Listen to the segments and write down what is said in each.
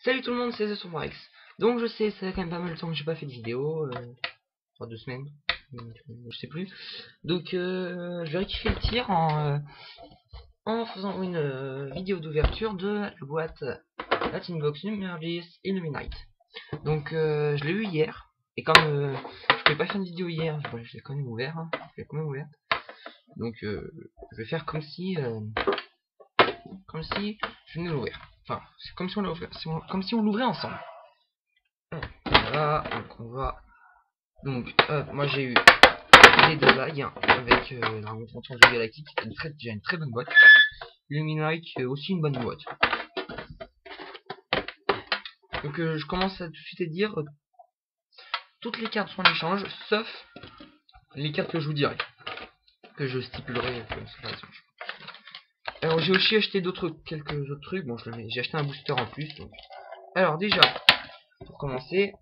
Salut tout le monde, c'est TheSombraX. Donc je sais, ça fait quand même pas mal de temps que j'ai pas fait de vidéo, 2 semaines, je sais plus. Donc je vais rectifier le tir en faisant une vidéo d'ouverture de la boîte Latinbox numéro 10 Illuminate. Donc je l'ai eu hier, et comme je pouvais pas faire une vidéo hier, je l'ai quand même ouvert, je l'ai quand même ouverte. Donc je vais faire comme si je venais d'ouvrir. Enfin, c'est comme si on l'ouvrait, comme si on l'ouvrait ensemble. Voilà, donc on va. Donc, moi j'ai eu les deux bagues avec la rencontre de Galactique, déjà une très bonne boîte. Illuminate, aussi une bonne boîte. Donc, je commence à tout de suite à dire toutes les cartes sont en échange, sauf les cartes que je vous dirai, que je stipulerai comme ça. Alors, j'ai aussi acheté quelques autres trucs. Bon, j'ai acheté un booster en plus. Donc. Alors, déjà, pour commencer,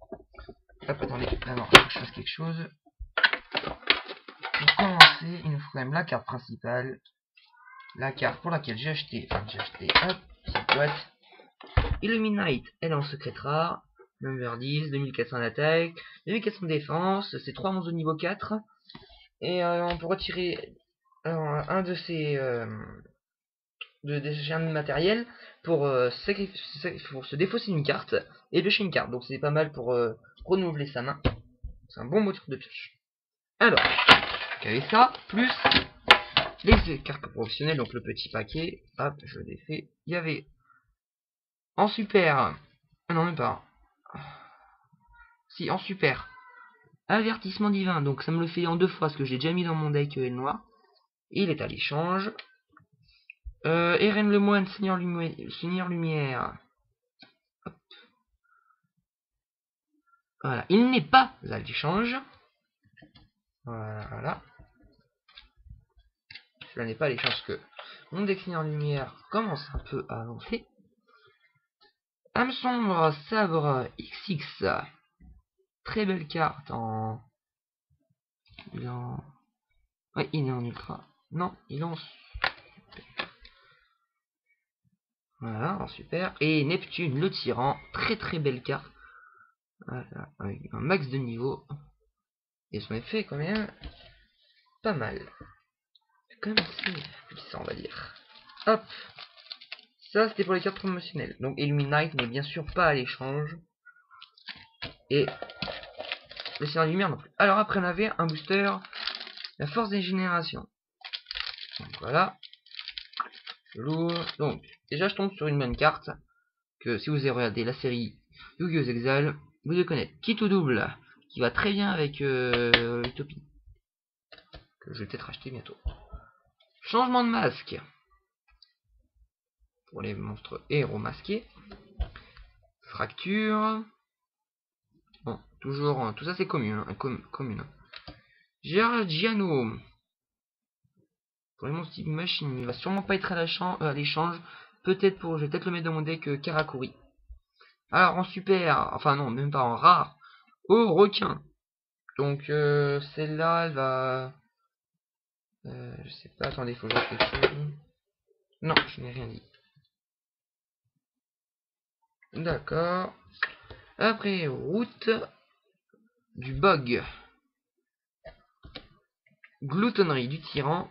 hop, attendez, alors, je fasse quelque chose. Pour commencer, il nous faut quand même la carte principale. La carte pour laquelle j'ai acheté, hop, cette boîte. Illuminate, elle est en secret rare. Number 10, 2400 d'attaque, 2400 de défense, c'est 3 monstres de niveau 4. Et on peut retirer un de ces de matériel pour se défausser une carte et piocher une carte. Donc c'est pas mal pour renouveler sa main. C'est un bon moteur de pioche. Alors, il y avait ça, plus les cartes professionnelles, donc le petit paquet, hop, je le défais. Il y avait en super, non même pas, si en super, avertissement divin, donc ça me le fait en 2 fois, parce que j'ai déjà mis dans mon deck le noir. Il est à l'échange. Eren le moine, Seigneur Lumière. Hop. Voilà, il n'est pas à l'échange. Voilà. Cela n'est pas à l'échange, parce que mon deck Seigneur Lumière commence un peu à avancer. Âme sombre, sabre XX. Très belle carte en. Il est en. Ouais, il est en ultra. Non, il est en. Voilà, en super. Et Neptune, le tyran. Très très belle carte. Voilà, avec un max de niveau. Et son effet quand même pas mal. C'est quand même assez puissant, on va dire. Hop. Ça, c'était pour les cartes promotionnelles. Donc Illuminate n'est bien sûr pas à l'échange. Et le Seigneur de Lumière non plus. Alors après, on avait un booster. La force des générations. Donc voilà. Lourd. Donc, déjà, je tombe sur une bonne carte. Que si vous avez regardé la série Yu-Gi-Oh! Exile, vous devez connaître. Kit ou double. Qui va très bien avec Utopie. Que je vais peut-être acheter bientôt. Changement de masque. Pour les monstres héros masqués. Fracture. Bon, toujours. Tout ça c'est commune. Commune. Giano. Pour les monstres type machine, il va sûrement pas être à l'échange. Peut-être je vais peut-être le mettre dans mon deck Karakuri. Alors en super, enfin non, même pas en rare. Oh, requin. Donc celle-là, elle va. Je sais pas, attendez, faut que je fasse quelque chose. Non, je n'ai rien dit. D'accord. Après, route du bog. Gloutonnerie du tyran.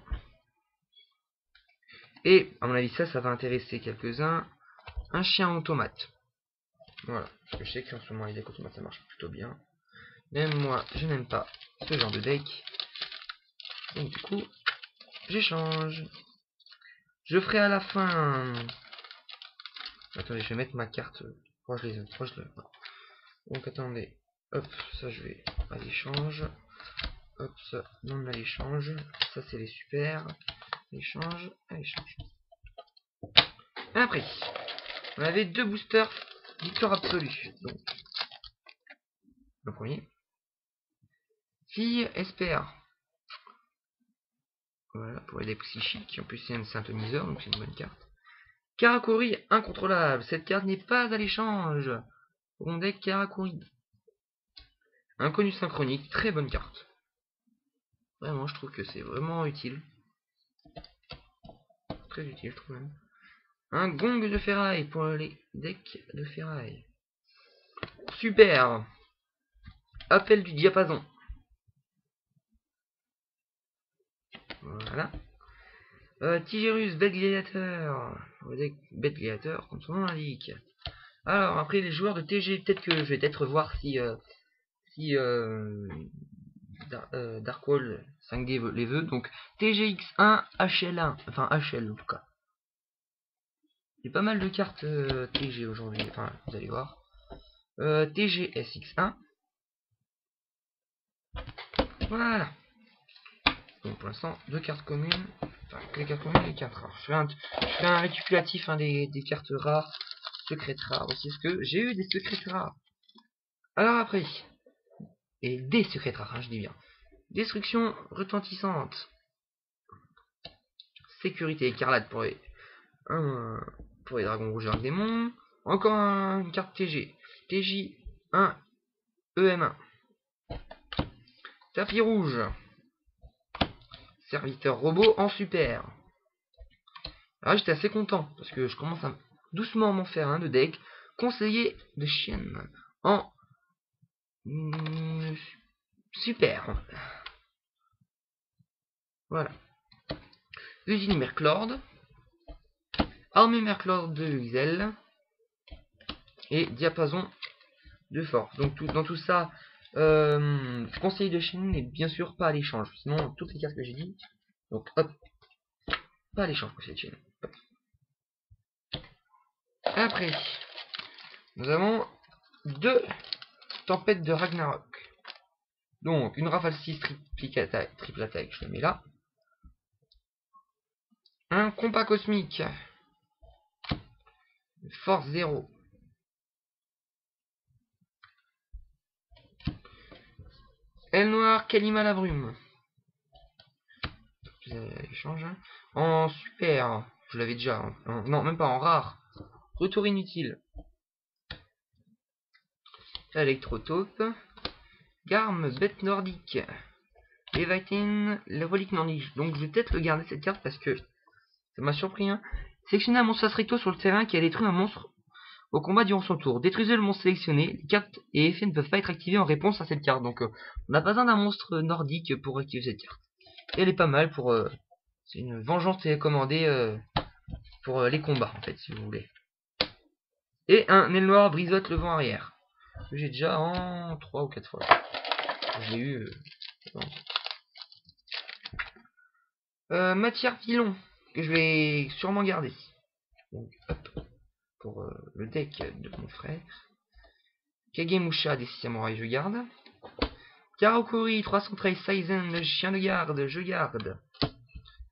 Et, à mon avis, ça va intéresser quelques-uns. Un chien automate. Voilà. Parce que je sais qu'en ce moment, les decks automates, ça marche plutôt bien. Même moi, je n'aime pas ce genre de deck. Donc, du coup, j'échange. Je ferai à la fin. Attendez, je vais mettre ma carte proche de. Donc, attendez. Hop, ça, je vais à l'échange. Hop, ça, non à l'échange. Ça, c'est les super. Échange, à l'échange. Après, on avait 2 boosters victoire absolue. Donc, le premier. Fille espère. Voilà, pour les psychiques. En plus, c'est un synthoniseur, donc c'est une bonne carte. Karakuri, incontrôlable. Cette carte n'est pas à l'échange. Pour mon deck Karakuri. Inconnu synchronique, très bonne carte. Vraiment, je trouve que c'est vraiment utile. Très utile, je trouve même. Un gong de ferraille pour les decks de ferraille. Super. Appel du diapason. Voilà. Tigérus, bête gladiateur. Bête gladiateur, comme son nom l'indique. Alors, après les joueurs de TG, peut-être que je vais peut-être voir si Darkwall 5D les veut. Donc TGX1, HL1, enfin HL en tout cas. Il y a pas mal de cartes TG aujourd'hui, enfin vous allez voir. TGSX1. Voilà. Donc pour l'instant, deux cartes communes. Enfin, que les cartes communes et les cartes rares. Je fais un récapitulatif des cartes rares, secrètes rares aussi. Parce que j'ai eu des secrètes rares. Alors après, et des secrètes rares, hein, je dis bien. Destruction retentissante. Sécurité écarlate pour les dragons rouges et arcs démons. Encore une carte TG. TJ1 EM1. Tapis rouge. Serviteur robot en super. Alors j'étais assez content parce que je commence à doucement m'en faire un de deck. Conseiller de chienne en super. Voilà. Usine Merclord. Armée Merclord de XL. Et diapason de force. Donc dans tout ça, conseiller de chienne n'est bien sûr pas à l'échange. Sinon toutes les cartes que j'ai dit. Donc hop. Pas à l'échange conseiller de chienne. Hop. Après, nous avons deux tempêtes de Ragnarok. Donc, une rafale 6 triple attaque, je le mets là. Un compas cosmique. Force 0. Aile noire, Kalima la brume. Échange. En super, je l'avais déjà. Non, même pas en rare. Retour inutile. Electrotaupe. Garme, bête nordique. Leviathan, la relique nordique. Donc je vais peut-être le garder cette carte parce que ça m'a surpris. Hein. Sélectionnez un monstre recto sur le terrain qui a détruit un monstre au combat durant son tour. Détruisez le monstre sélectionné. Les cartes et effets ne peuvent pas être activés en réponse à cette carte. Donc on n'a pas besoin d'un monstre nordique pour activer cette carte. Et elle est pas mal pour... c'est une vengeance télécommandée pour les combats en fait si vous voulez. Et un aile noire brisote le vent arrière. Que j'ai déjà en 3 ou 4 fois. Je l'ai eu... matière filon, que je vais sûrement garder. Donc, hop, pour le deck de mon frère. Kagemusha des samouraïs, je garde. Karakuri 313 Saizen, le chien de garde, je garde.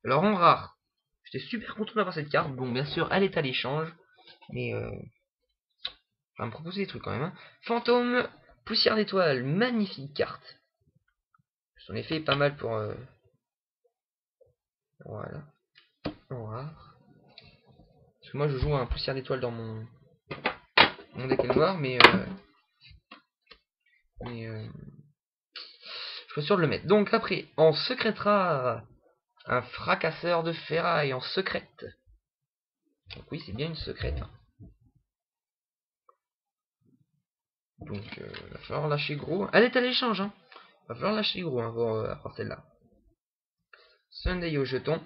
Alors en rare, j'étais super content d'avoir cette carte. Bon, bien sûr, elle est à l'échange. Mais je vais me proposer des trucs quand même. Hein. Fantôme, poussière d'étoile, magnifique carte. Son effet est pas mal pour... voilà. En rare. Parce que moi je joue un poussière d'étoile dans mon deck est noir, mais je suis sûr de le mettre. Donc après, en secrète rare, un fracasseur de ferraille en secrète. Donc oui, c'est bien une secrète. Hein. Donc va falloir lâcher gros. Elle est à l'échange, hein. Va falloir lâcher gros hein, pour celle-là. Sunday au jeton.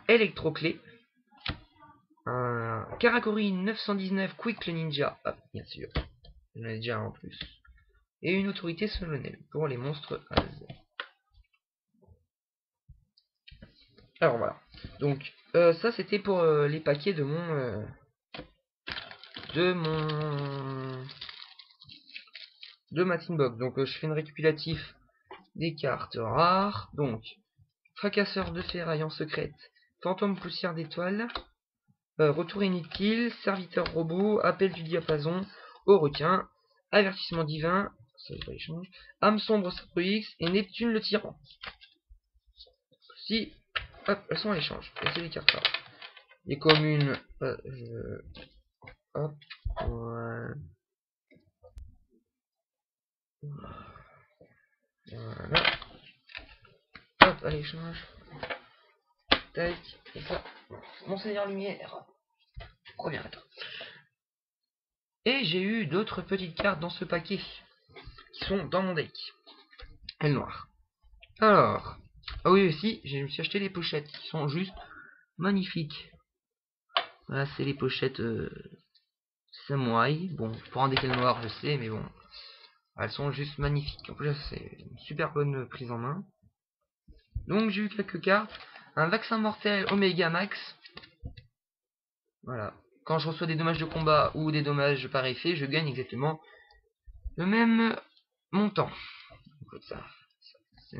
Électroclé. Un Karakuri 919 Quick le Ninja. Ah, bien sûr. J'en ai déjà un en plus. Et une autorité solennelle pour les monstres Az. Alors voilà. Donc ça c'était pour les paquets de mon de ma teambox. Donc je fais une récapitulatif des cartes rares. Donc fracasseur de ferraille en secrète, fantôme poussière d'étoile, retour inutile, serviteur robot, appel du diapason, au requin, avertissement divin, ça je l'échange, âme sombre Sacro X et Neptune le tyran. Si hop, elles sont à l'échange. Et c'est les cartes rares. Les communes, hop, voilà. Voilà. Hop, à l'échange. Tac, et ça. Monseigneur Lumière. Reviens, attends. Et j'ai eu d'autres petites cartes dans ce paquet qui sont dans mon deck. Elle noire. Alors, ah oui aussi, je me suis acheté les pochettes qui sont juste magnifiques. Voilà, c'est les pochettes samouraï. Bon, pour un deck noir, je sais, mais bon, elles sont juste magnifiques. En plus, c'est une super bonne prise en main. Donc, j'ai eu quelques cartes. Un vaccin mortel Omega Max. Voilà. Quand je reçois des dommages de combat ou des dommages par effet, je gagne exactement le même montant. Donc, ça, c'est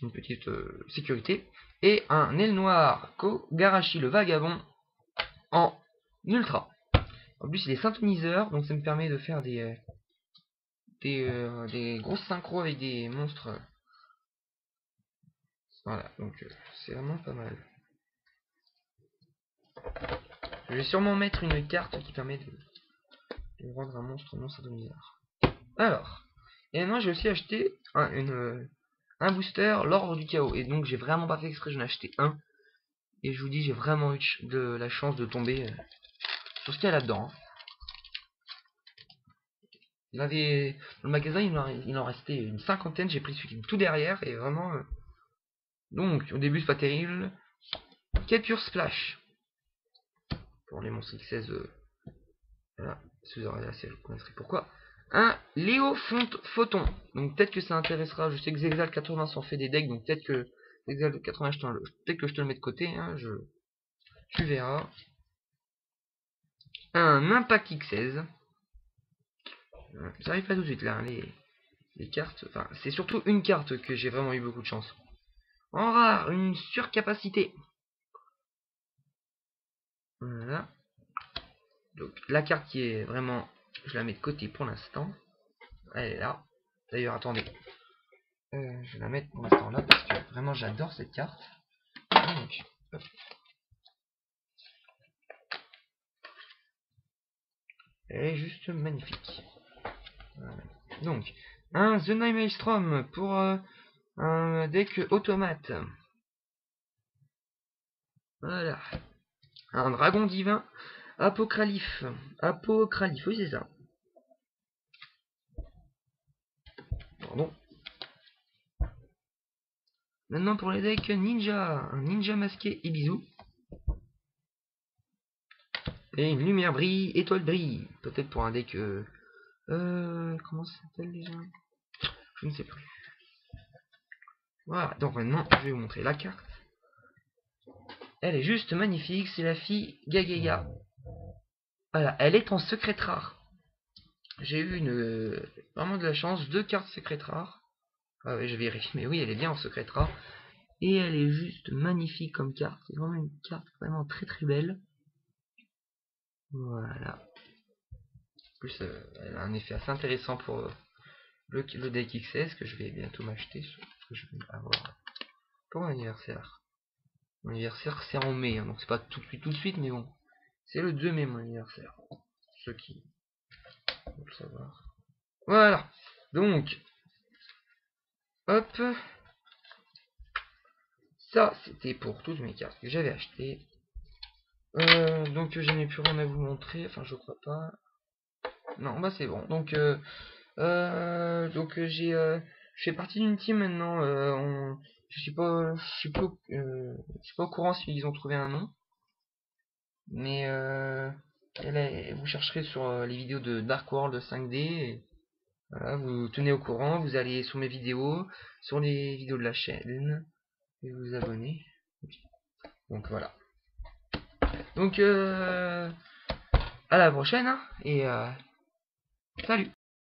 une petite sécurité. Et un aile noire Kogarashi le vagabond en ultra. En plus, il est synthoniseur, donc ça me permet de faire des grosses synchros avec des monstres. Voilà, donc c'est vraiment pas mal. Je vais sûrement mettre une carte qui permet de rendre un monstre non synthoniseur. Alors, et moi j'ai aussi acheté un booster, l'ordre du chaos. Et donc j'ai vraiment pas fait exprès, j'en ai acheté un. Et je vous dis, j'ai vraiment eu de la chance de tomber sur ce qu'il y a là-dedans. Il avait, dans le magasin, il en restait une cinquantaine. J'ai pris celui qui est tout derrière. Et vraiment... donc, au début, c'est pas terrible. Capture Splash. Pour les monstres X16. Voilà. Si vous aurez assez, je vous connaîtrez pourquoi. Un Léo Photon. Donc, peut-être que ça intéressera. Je sais que Zexal 80 s'en fait des decks. Donc, peut-être que Zexal 80, peut-être que je te le mets de côté. Hein, tu verras. Un Impact X16. Ça arrive pas tout de suite là, hein, les cartes. Enfin, c'est surtout une carte que j'ai vraiment eu beaucoup de chance. En rare, une surcapacité. Voilà. Donc la carte qui est vraiment, je la mets de côté pour l'instant. Elle est là. D'ailleurs, attendez. Je vais la mettre pour l'instant là parce que vraiment j'adore cette carte. Donc, hop. Elle est juste magnifique. Voilà. Donc, un The Night Maelstrom pour un deck automate. Voilà. Un dragon divin. Apocryphe, oui c'est ça. Pardon. Maintenant pour les decks ninja. Un ninja masqué Ibizu. Et une lumière brille, étoile brille. Peut-être pour un deck... comment ça s'appelle déjà? Je ne sais plus. Voilà, donc maintenant je vais vous montrer la carte. Elle est juste magnifique, c'est la fille Gagega. Voilà, elle est en secrète rare. J'ai eu vraiment de la chance, 2 cartes secrètes rares. Ah ouais, je vérifie, mais oui, elle est bien en secrète rare. Et elle est juste magnifique comme carte. C'est vraiment une carte vraiment très très belle. Voilà. En plus, elle a un effet assez intéressant pour le deck XS que je vais bientôt m'acheter. Que je vais avoir pour mon anniversaire. Mon anniversaire c'est en mai, hein, donc c'est pas tout de suite, mais bon. C'est le 2 mai mon anniversaire. Ceux qui vont le savoir. Voilà. Donc, hop. Ça, c'était pour toutes mes cartes que j'avais achetées. Donc je n'ai plus rien à vous montrer. Enfin, je crois pas. Non, bah c'est bon. Donc je fais partie d'une team maintenant. Je suis pas au courant s'ils ont trouvé un nom. Mais vous chercherez sur les vidéos de Dark World 5D. Et, voilà, vous tenez au courant. Vous allez sur mes vidéos, sur les vidéos de la chaîne et vous abonnez. Donc voilà. Donc à la prochaine hein, et salut.